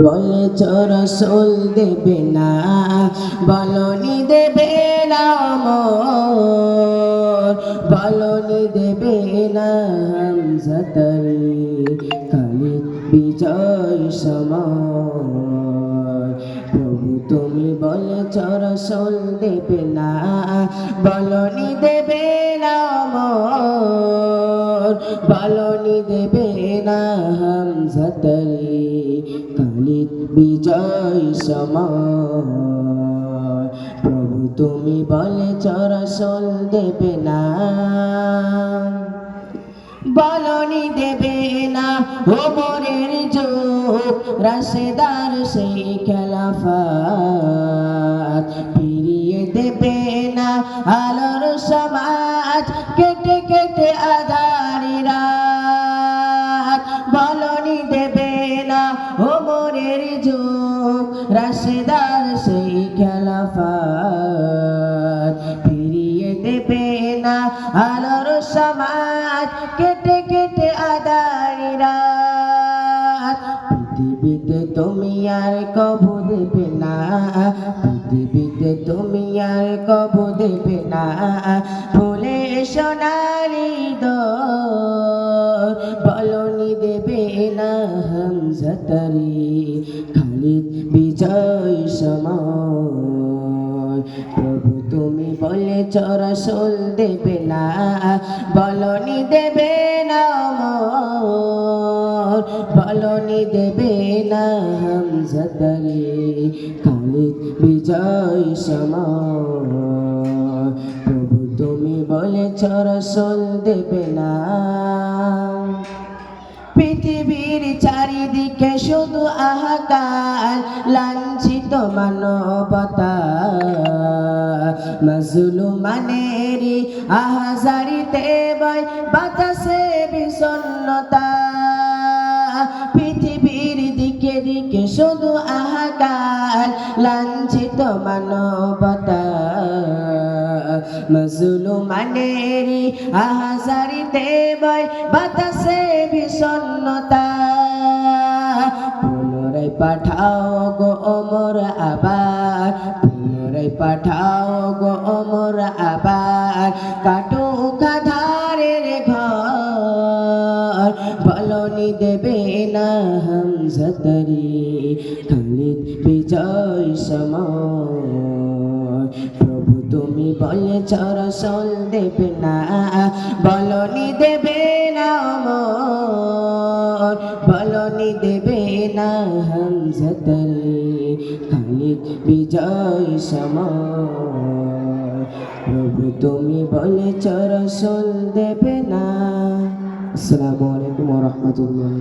বলেছ রাসূল দেবে না, বলনি দেবে না মোর, বলনি দেবে না হামজাতারি খালিদ বিজয় সমর। প্রভু তুমি বলেছ রাসূল দেবে না, বলনি দেবে না মোর, বলনি দেবে না হামজাতারি খালিদ বিজয় সমর। প্রভু তুমি বলেছ রাসূল দেবে না, বলনি দেবে না ওমরের যুগ রাশেদার সেই খেলাফত, ফিরিয়ে দেবে না আলোর সমাজ কেটে কেটে আঁধারি রাত। বলনি দেবে না ওমরের যুগ রাশেদার সেই খেলাফত, ফিরিয়ে দেবে না আলোর সমাজ কেটে কেটে আঁধারি রাত। পৃথিবীতে তুমি আর কবু দেবে না, পৃথিবীতে তুমি আর কবু দেবে না ফুলে সোনালি দোর। বলনি দেবে না হামজাতারি খালিদ বিজয় সমর। প্রভু তুমি বলেছ রাসূল দেবে না, বলনি দেবে না মোর, বলনি দেবে না হামজাতারি খালিদ বিজয় সমর। প্রভু তুমি বলেছ রাসূল দেবে না। পৃথিবীর চারিদিকে শুধু হাহাকার, লাঞ্ছিত মানবতা মাজলুমানেরই আহাজারিতে বয় বাতাসে বিষণ্ণতা। পৃথিবীর দিকে দিকে শুধু হাহাকার, লাঞ্ছিত মানবতা মাজলুমানেরই আহাজারিতে বয় বাতাসে বিষণ্ণতা। পুনরায় পাঠাও গো ওমর আবার, পুনরায় পাঠাও গো ওমর আবার, কাটুক আঁধারের ঘর। বলনি দেবে না হামজাতারি খালিদ বিজয় সমর। প্রভু তুমি বলেছ রাসূল দেবে না, বলনি দেবে না মোর, বলনি দেবে না হামজাতারি খালিদ বিজয় সমর। প্রভু তুমি বলেছ রাসূল দেবে না। আসসালামু আলাইকুম ওয়া রাহমাতুল্লাহ।